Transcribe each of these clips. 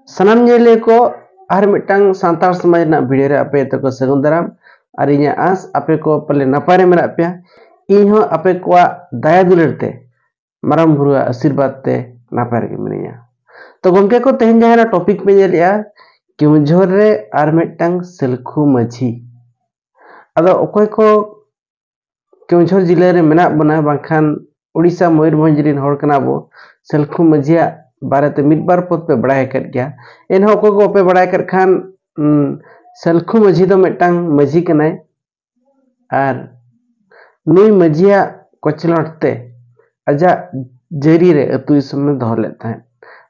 Sanam nyele ko ar mitang santar समाज na video रे ape to ko sagun daram ar inya as ape ko pale napare mena pya इन हो ape ko daya dular te maram buru आशीर्वाद te napare ke menia to gomke ko tehn jahana topic pe jelia Keonjhar रे ar mitang selkhu maji ado okoy ko Keonjhar जिले रे मेना बना बांखान उड़ीसा मयूरभंज रिन हर कना बो selkhu maji बारे मिट बार पद पे बड़ाय कर गया इन हो को पे बड़ाय कर खान selkhu maji दो मिटांग maji कनाय आर नुई majiया कोचलटते आजा जेरी रे अतु इसमें धोले था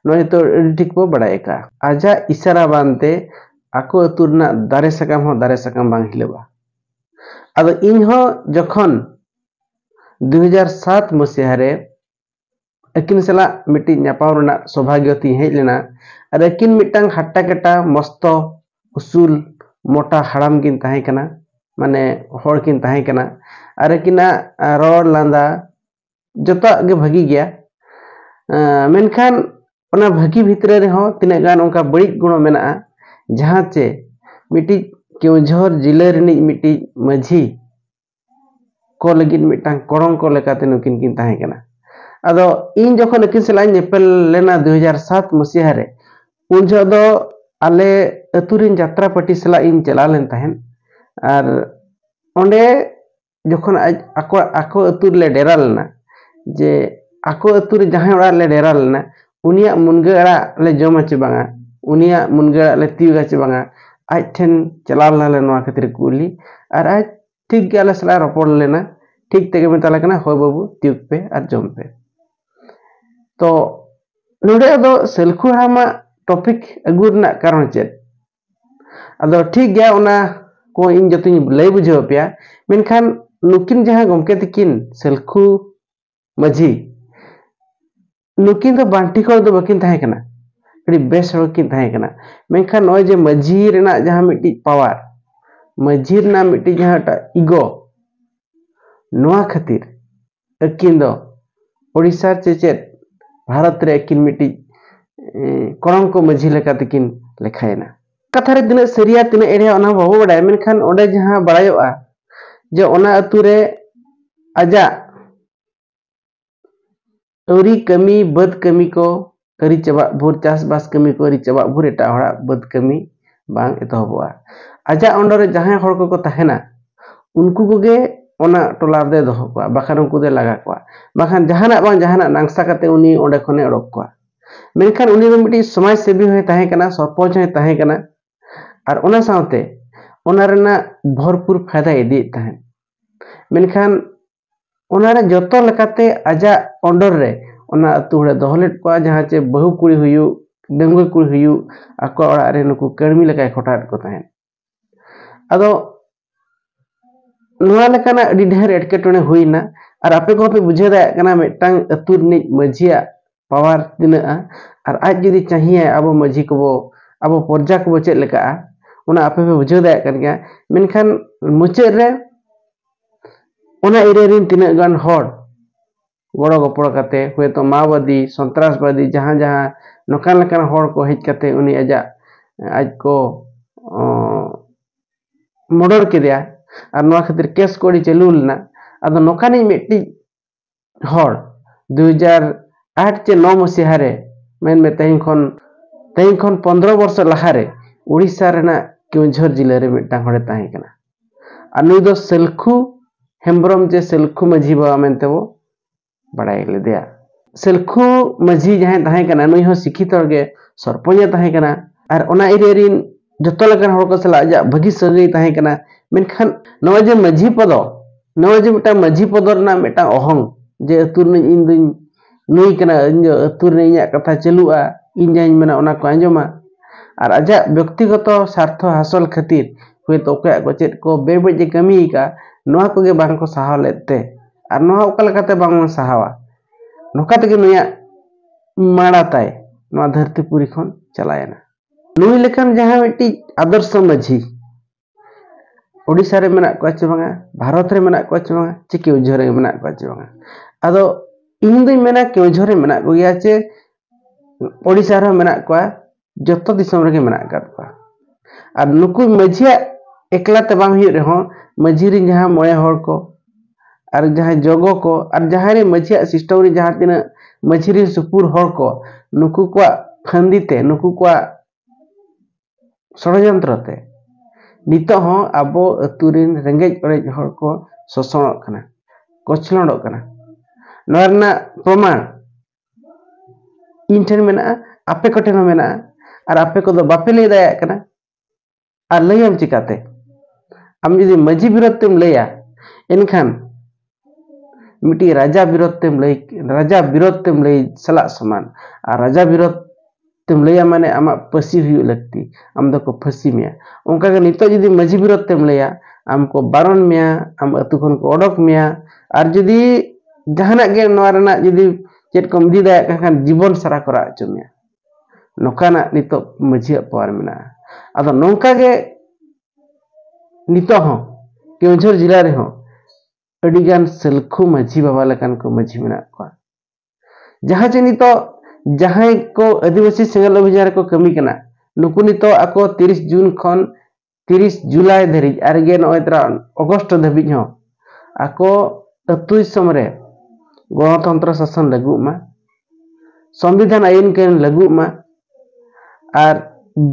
नोय तो ठीक बो बड़ाय का आजा इशारा बानते आको अतुरना दारे सकम बांग हिलेबा अब इन हो जखन 2007 मसीहा रे अकिन सला मिट्टी नापावरना सौभाग्यवती हेज लेना और अकिन मिट्टांग हट्टा कटा मस्त उसूल मोटा हड़ाम किन ताहे कना माने होड़ किन ताहे कना और अकिना रोड लांदा जता गे भगी गया मेनखान ओना भगी भितरे रे हो तिने गान उनका बड़ी गुण मेना जहां चे मिट्टी केउझर जिले रिनी मिट्टी माझी को लगिन मिट्टांग कोड़ों को लेकाते नुकिन किन ताहे कना अदो इन जखन अकिन सला नेपेल लेना 2007 मसीहा रे उन जो आले अतुरिन यात्रा पार्टी सला इन चला लेन तहन और ओंडे जखन आको आको अतुर ले डेरा लेना जे आको अतुर जहां ओड़ा ले डेरा लेना उनिया मुनगे अड़ा ले जमा चे बांगा उनिया मुनगे ले तीगा चे बांगा आज ठेन चला ले नोआ खातिर कुली और आज ठीक गेला सला रपोड़ लेना ठीक तेगे मेताला कना हो बाबू तीक पे और जम पे तो नोडे दो selkhu हामा टॉपिक अगुरना कारण चेत अदो ठीक गया ओना को इन जतुनी लय बुझाव पिया मेनखान नुकिन जहां गमके तकिन selkhu maji नुकिन तो बांटी को दो बकिन ताहे कना अड़ी बेस हकिन ताहे कना मेनखान नय जे maji रेना जहां मिट्टी पावर maji रेना मिट्टी जहां टा ईगो नोआ खातिर अकिन दो ओडिसा चेचेत भारत रे किन मिट्टी कोरम को मझी लेका तकिन लेखायना कथा रे तिना सरिया तिना एरिया ओना बाबू बडाय मेनखान ओडे जहां बडायोआ जे ओना अतु रे आजा औरी कमी बद कमी को करी चबा भोर चास बास कमी को री चबा भोर एटा हड़ा बद कमी बांग एतहबोआ आजा ओंडरे जहां हड़ को तहेना उनको कोगे ओना टोला दे दोहो को बाखान उनको दे लगा को बाखान जहाना बांग जहाना नांगसा कते उनी ओंडे खने अडक को मेनखान उनी दो मिटी समाज सेवी होय ताहे कना सरपंच होय ताहे कना और ओना सावते ओना रेना भरपूर फायदा इदी ताहे मेनखान ओना रे जतो लकाते आजा ओंडर रे ओना अतु हड़े दोहलेट को जहां चे बहु कुड़ी हुयु डंगुई कुड़ी हुयु आको ओड़ा रे नुकु कर्मी लकाय खोटाट को ताहे अदो नोआ लेकाना अडी ढेर एटकेटोने हुईना और आपे को पे बुझे दा कना मिटांग अतुर नि मझिया पावर तिना और आज जदी चाहिए अब मझी को अब पर्जा को चेक लेका ओना आपे पे बुझे दा कन गया मेनखान मुचे रे ओना एरिया रिन तिना गान हड़ गड़ो गपड़ काते हुए तो माओवादी सन्त्रासवादी जहां जहां नोकान लेकान हड़ को हेज काते उनी आजा आज को मर्डर के दिया और नोआ खातिर केस कोड़ी चलू लेना अदो नोकानी मिट्टी हड़ 2008 चे 9 मसीहा रे मेन में तहिन खन 15 वर्ष लहारे उड़ीसा रेना केउझर जिले रे मिट्टांग हड़े ताहे कना आ नुई दो selkhu हेम्ब्रम जे selkhu maji बा मेनते वो बड़ाय ले दिया selkhu maji जहां ताहे कना नुई हो शिक्षित गे सरपंच ताहे कना और ओना एरिया रिन जतो लगन हड़ को सला आजा भगी सगई ताहे कना मेनखान नवा जे मझी पदो नवा जे मिटा मझी पदर ना मिटा अहंग जे अतुर ने इन दिन नुई कना इन अतुर ने इया कथा चलुआ इन जाइन मेना ओना को आंजमा और आजा व्यक्तिगत स्वार्थ हासिल खातिर हुए तो ओके को चेत को बेबे जे कमी का नोआ को गे बांग को सहाव लेते और नोआ ओका लकाते बांग सहावा नोका तके नुया माड़ा ताय नोआ धरती पूरी खन चलायना नुई लेखान जहां मिट्टी आदर्श मझी ओडिसा रे मेना को चे बांगा भारत रे मेना को चे बांगा चे केउझर रे मेना को चे बांगा अदो इन दुई मेना केउझर रे मेना को गया चे ओडिसा रे मेना को joto disam rege menak kat kwa ar nuku majia ekla te bang hiu reho maji rin jaha moye hor ko ar jaha jogo ko ar jaha re majia system ri jaha tina maji rin supur hor ko nuku kwa khandite nuku kwa षडयंत्र ते नितो हो abo aturin rengej orej hor ko sosonok kana kochlondok kana norna proman इन ठेन मेना आपे को ठेन मेना और आपे को दो बापे ले दाया कना और लयम चिकाते हम यदि मजी विरोध तेम लया इनखान मिट्टी राजा विरोध तेम लय सला समान और राजा विरोध तेम लया माने आमा पसी हुई लगती हम दो को फसी मिया उनका के नितो यदि मजी विरोध तेम लया हमको बारन मिया हम अतु खन को ओडक मिया और यदि जहाना गे नवारना यदि चेत को मदी दाया kan जीवन सारा करा चुमिया नोकाना नितो मजी पावर मेना अदो नोंका गे नितो हो केउझर जिला रे हो अडिगान सेलखु मजी बाबा लकान को मजी मेना को जहां जे नितो जहां को आदिवासी सेंगल अभियान को कमी कना नुकु नितो आको 30 जून खन 30 जुलाई धरि आरगे नोयत्रा अगस्त धबि हो आको अतुई समरे गणतंत्र शासन लागू मा संविधान आईन के लागू मा और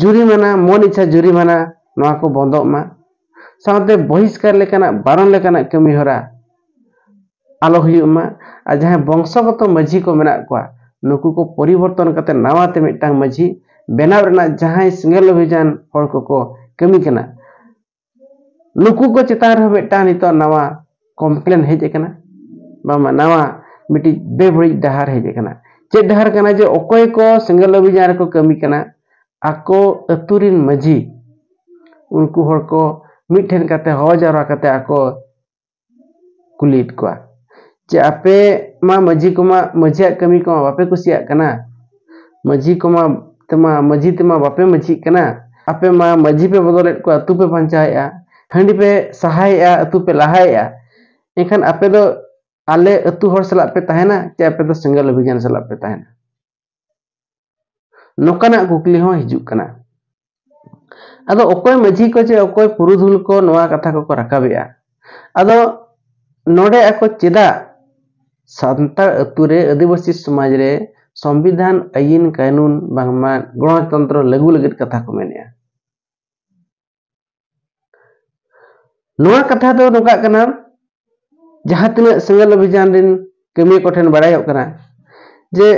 जुरिमाना मन इच्छा जुरिमाना नवा को बंदो मा साथे बहिष्कार लेकाना बारन लेकाना कमी होरा आलो हुयु मा आ जहां वंशगत मजी को मेना को नुकु को परिवर्तन करते नवाते मिटांग मजी बेनाव रना जहां सिंगल अभियान हर को कमी कना नुकु को चितार मिटांग नितो नवा कंप्लेन हेज कना बामा नवा मिटी बेबड़ी डहार हेज कना चे डहार कना जे ओकोय को सिंगल अभियान को कमी कना आको अतुरिन मजी उनको हर को मिठेन काते हो जारा काते आको कुलित को चे आपे मा मजी को मा मजिया कमी को बापे कुसिया कना मजी को मा तमा मजी तमा बापे मजी कना आपे मा मजी पे बदलेट को अतु पे पंचायत हंडी पे सहायया अतु पे लहायया एखन आपे दो आले अतु हर सला पे तहना चे आपे तो सिंगल अभियान सला पे तहना नोकाना कुकली हो हिजुक कना अदो ओकोय मजी को जे ओकोय पुरुधुल को नवा कथा को राकाबिया अदो नोडे आको चेदा सांतार अतुरे आदिवासी समाज रे संविधान आईन कानून बांगमा गणतंत्र लागू लगित कथा को मेनिया नवा कथा दो नोका कना जहां तिना सिंगल अभियान दिन कमी कोठन बड़ाय कना जे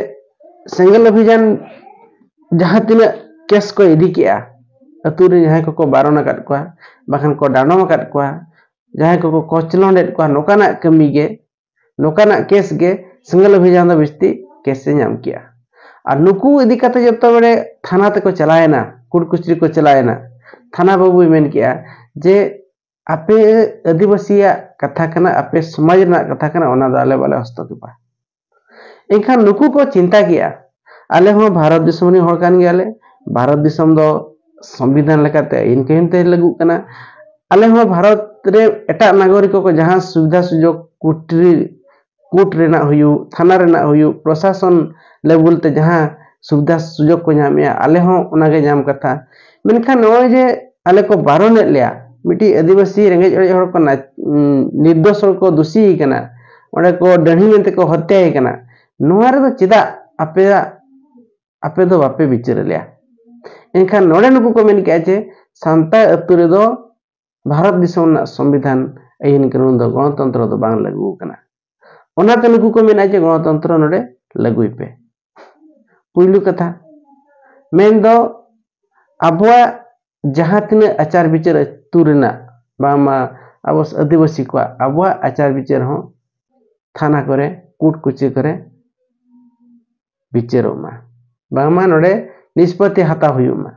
सिंगल अभियान जहां तिना केस को इदी किया अतुरे जहां को बारन काट को बाखन को डाणम काट को जहां को कोचलोंडेट को नोकाना कमी गे नोकाना केस गे सिंगल अभियान द बिस्ती केस से नाम किया और नुकु इदी कते जब तो बड़े थाना ते को चलायना कुड़कुचरी को चलायना थाना बाबू मेन किया जे आपे आदिवासिया कथा कना आपे समाज ना कथा कना ओना दाले वाले हस्तक्षेप एखान नुकु को चिंता किया आले हो भारत दिसम नि हर कान गेले भारत दिसम दो संविधान लेकाते इनके ते लागू कना आले हो भारत रे एटा नागरिक को जहां सुविधा सुयोग कोर्ट रेना हुयु थाना रेना हुयु प्रशासन लेवल ते जहां सुविधा सुयोग को नामिया आले हो ओनागे नाम कथा मेनखान नय जे आले को बारन लिया मिटी आदिवासी रेंगेज अड़े हर को निर्दोष को दोषी कना ओडे को डणी मेंते को हत्या कना नोआ रे तो चिदा आपे दो बापे विचार लिया एनखान नोडे नुकु को मेन के जे सांता अतु रे दो भारत दिसम ना संविधान आईन कानून दो गणतंत्र दो बांग लागू कना ओना ते नुकु को मेना जे गणतंत्र नोडे लागुई पे पुइलु कथा मेन दो अबवा जहां तिना आचार विचार अतु रेना बामा अब आदिवासी को अबवा आचार विचार हो थाना करे कोर्ट कुची करे विचारो मा बामा नोडे निष्पत्ति हाता हुयुमा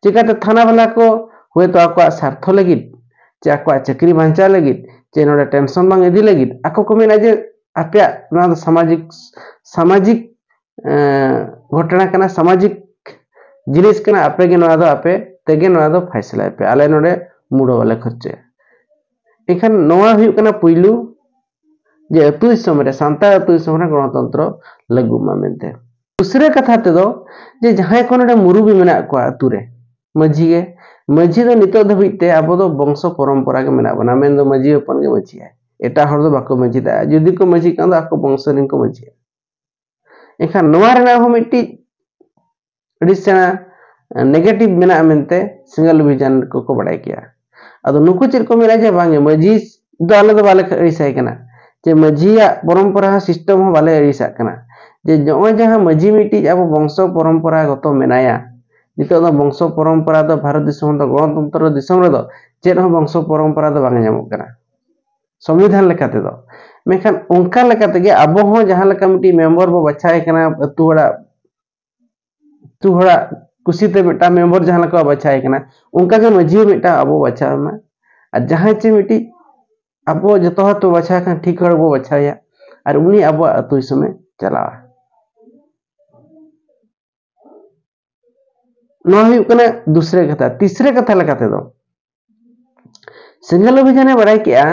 चिकाते थाना वाला को हुए तो आको स्वार्थ लगित चे आको चाकरी बांचा लगित चे नोडे टेंशन बांग इदी लगित आको को मेना जे आपया ना सामाजिक घटना कना सामाजिक जिनिस कना आपे गे नोआ दो आपे तेगे नोआ दो फैसला पे आले नोडे मुडो वाले खर्चे एखान नोआ हुयु कना पुइलु जे अतु दिसम रे सांता अतु दिसम रे गणतंत्र लागू मा मेनते दूसरे कथा तेदो जे जहां को नडे मुरुबी मेना को अतु रे माझी गे माझी दो नितो धबिते आबो दो वंश परंपरा के मेना बना मेन दो माझी अपन के माझी है एटा हर दो बाको माझी दा जदि को माझी कांदो आको वंश रिन को माझी एखा नोआ रेना हो मिट्टी रिसेना नेगेटिव मेना मेनते सिंगल अभियान को बड़ाय किया अदो नुकु चेद को मेना जे बांगे माझी दो आले दो बाले रिसाय कना जे माझीया परंपरा सिस्टम हो बाले रिसा कना जे नोय जहां माझी मिट्टी अब वंश परंपरा गत मेनाया नितो दो वंश परंपरा दो भारत दिसम दो गणतंत्र दिसम रे दो चेद हो वंश परंपरा दो बांगे जामो कना संविधान लेकाते दो मेखान उनका लेकाते गे अब हो जहां लेका मिट्टी मेंबर बो बछाय कना तु हड़ा कुसीते मिट्टा मेंबर जहां लेका बछाय कना उनका के माझी मिट्टा अब बछाय मा आ जहां चे मिट्टी अब जतो ह तो बछाय कन ठीक हड़ बो बछाया और उनी अब अतु समय चलावा दूसरे कथा तीसरे कथा लेकाते दो सिंगल अभियान बड़ाई किया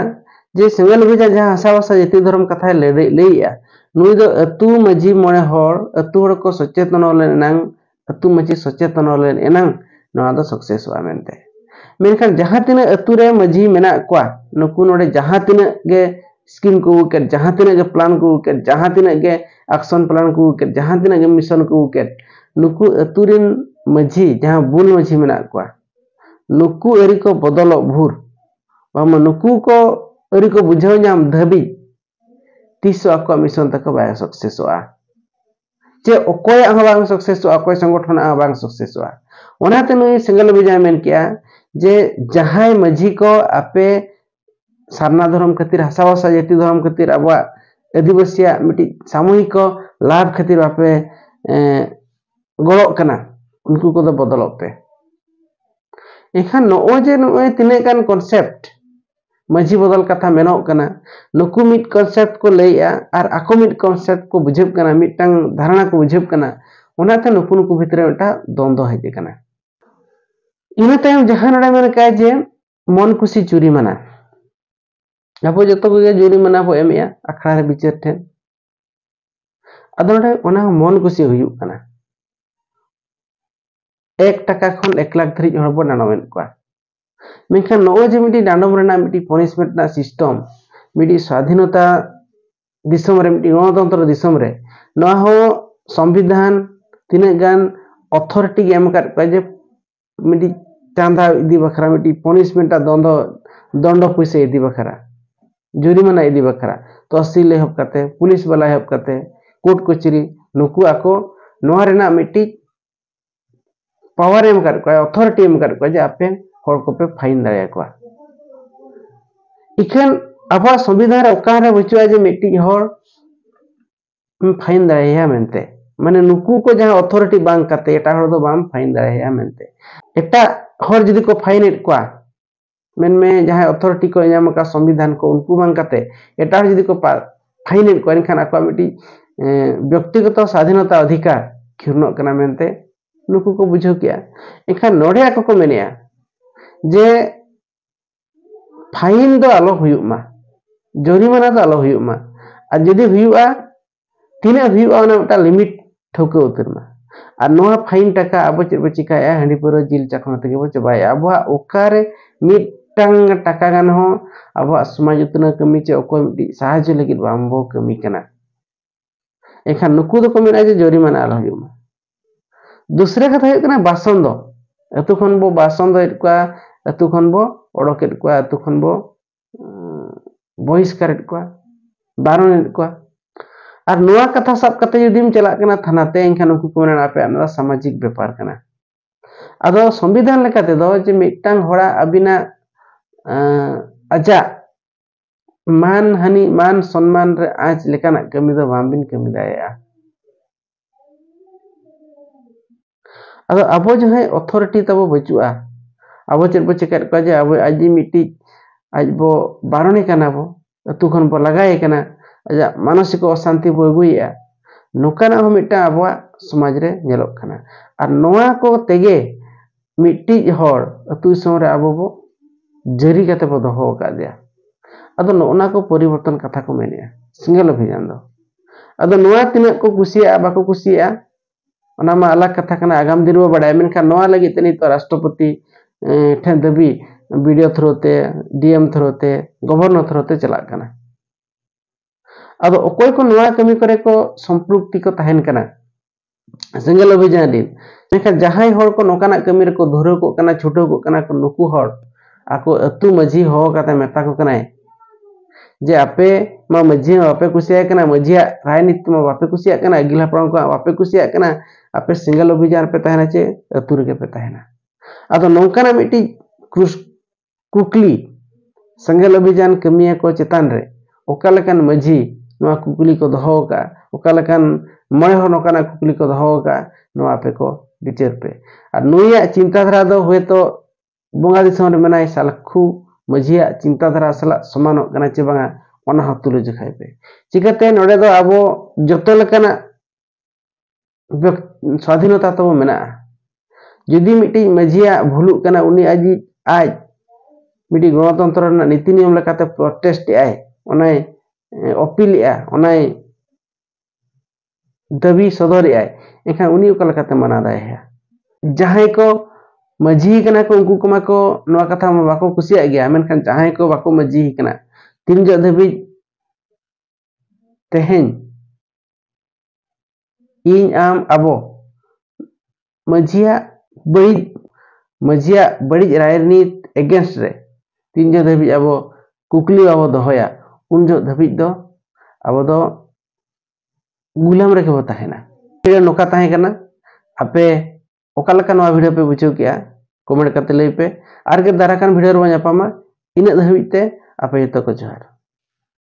जे सिंगल अभियान जहां आसावासा जाति धर्म कथा लैया नुई दो अतु माझी मणे हर अतु हर को सचेतन लेनांग अतु माझी सचेतन लेन एनांग नोआ दो सक्सेस वा मेनते मेनखान जहां तिना अतु रे माझी मेना कोआ नुकु नोडे जहां तिना गे स्कीम को के जहां तिना गे प्लान को के जहां तिना गे एक्शन प्लान को के जहां तिना गे मिशन को के नुकु अतु रिन माझी जहां बुल माझी मेना कोआ नुकु एरी को बदल भूर बामा नुकु को एरी को बुझाव नाम धबी तीसो आको मिशन तक बाय सक्सेसवा जे ओकोय आ बांग सक्सेसवा ओकोय संगठन आ बांग सक्सेसवा ओनाते नुई सिंगल अभियान मेन किया जे जहाय माझी को आपे सारना धर्म खातिर हासावासा जाति धर्म खातिर अब आदिवासिया मिटी सामूहिक लाभ खातिर आपे गड़ो कना उनको को बदल पे एखान नो जे नो तिने कान कॉन्सेप्ट माझी बदल कथा मेनो कना नुकु मिट कॉन्सेप्ट को लैया और आको मिट कॉन्सेप्ट को बुझेब कना मिटटांग धारणा को बुझेब कना ओनाते नुकु नुकु भितरे एटा द्वंद्व हेजे कना इना तायम जहां नडा मेन का जे मन खुशी चुरी माना अब जतो को जुरी माना बो एमया अखड़ा रे बिचार ठे अदोडे ओना मन खुशी हुयु कना 1 टाका खन 1 लाख धरि हरबो नानोमेन को मेखान नो जे मिटी डांडम रेना मिटी पनिशमेंट ना सिस्टम मिटी स्वाधीनता दिसम रे मिटी गणतंत्र दिसम रे ना हो संविधान तिने गान अथॉरिटी एम कर जे मिटी चांदा इदी बखरा मिटी पनिशमेंट दंड पैसे इदी बखरा जुर्माना इदी बखरा तहसील हब करते पुलिस वाला हब करते कोर्ट कचेरी नुकु आको नोआ रेना मिटी पावर एम कर अथॉरिटी एम कर जे आपे हर को पे फाइन दाया को इखन अब संविधान रे ओका रे बचुआ जे मिटी हर फाइन दाया मेनते माने नुकु को जहां अथॉरिटी बांग करते एटा हर दो बाम फाइन दाया मेनते एटा हर जदी को फाइन एट को मेन में जहां अथॉरिटी को याम का संविधान को उनको बांग करते एटा जदी को फाइन एट को एनखान आको मिटी व्यक्तिगत स्वाधीनता अधिकार खिरनो कना मेनते नुकु को बुझो किया एखा नोडे आको को मेनिया जे फाइन दो आलो हुयुमा जरिमाना दो आलो हुयुमा आ जदी हुयुआ तिने हुयुआ ना मटा लिमिट ठोके उतरमा आ नोआ फाइन टाका अब चेब चिकाया हंडी पुरो जिल चखना तगे बो चबाया अब ओकारे मिटटांग टाका गान हो अब समाज उतना कमी चे ओको मिटी साहाय्य लगित बामबो कमी कना एखा नुकु दो को मेना जे जरिमाना आलो हुयुमा दूसरे कथा है कना बासन दो अतु खन बो बासन दो इटका अतु खन बो ओडोकेट को अतु खन बो बहिष्कार इटका बारण इटका और नोआ कथा सब कते यदिम चला कना थानाते एनखान उनको को मेना आपे आना सामाजिक व्यापार कना अदो संविधान लेकाते दो जे मिटटांग होड़ा अबिना आजा मान हानि मान सम्मान रे आज लेकाना कमी दो बामबिन कमी दाया अदो अब जो है अथॉरिटी तब बचुआ अब चेद बो चिका को जे अब आज मिटी आज बो बारणे कना बो अतु खन बो लगाए कना आजा मानसिक अशांति बो गुइया नोकाना हो मिटा अब समाज रे नेलोक कना और नोआ को तेगे मिट्टी हर अतु सम रे अब बो जरी कते बो दोहो का दिया अदो नोना को परिवर्तन कथा को मेनिया सिंगल अभियान दो अदो नोआ तिना को कुसिया बाको कुसिया अलग कथा कना आगाम दिन बो बड़ा मेनखान नोआ लगी ते नित राष्ट्रपति ठेन दाबी वीडियो थ्रोते डीएम थ्रोते गवर्नर थ्रोते चला कना आदो ओकोय को नोआ कमी करे को संपृक्ति को तहन कना सेंगल अभियान दिन मेनखान जहां हर को नोकाना कमी रे को धुरो को कना छुटो को कना को नुकु हर आको अतु मझी हो काते मेता को कनाय जे आपे मा मझी बापे कुसिया कना मझिया राजनीति मा बापे कुसिया कना अगिला प्रम को बापे कुसिया कना आपे सिंगल अभियान पे तहना चे अतु रे पे तहना आदो नोकाना मिटी कुकली सिंगल अभियान कमिया को चेतान रे ओका लेकान मझी नोआ कुकली को दोहो का ओका लेकान मय हो नोकाना कुकली को दोहो का नोआ पे को विचार पे और नुया चिंताधारा दो हुए तो बोंगा दिसम रे मेनाय सालखु मझिया चिंताधारा सला समान कना चे बांगा ओना ह तुले जखाय पे चिकाते नोडे दो आबो जतो लेकाना स्वाधीनता तो मेना जदि मिटी मझिया भूलु कना उनी आज मिटी गणतंत्र नीति नियम लेकाते प्रोटेस्ट आय ओनाय अपील ओनाय दाबी सदर आय एखा उनी ओका लेकाते मना दाय है जहां को मझी कना को उनको कमा को नोआ कथा मा बाको कुसिया गया मेनखान जहां को बाको मझी कना तीन जो धबी तेहेन इन आम अबो मझिया बड़ी राजनीति एगेंस्ट रे तीन जो धबी अबो कुकली अबो दोहया उन जो धबी दो अबो दो गुलाम रे के तहना फिर नोका तहे कना आपे ओका लेका नोआ वीडियो पे बुझो किया कमेंट करते लई पे आर के दाराकान वीडियो रे ᱧᱟᱯᱟᱢᱟ ᱤᱱᱟᱹ ᱫᱷᱟᱹᱵᱤᱡ ᱛᱮ ᱟᱯᱮ ᱡᱚᱛᱚ ᱠᱚ ᱡᱚᱦᱟᱨ।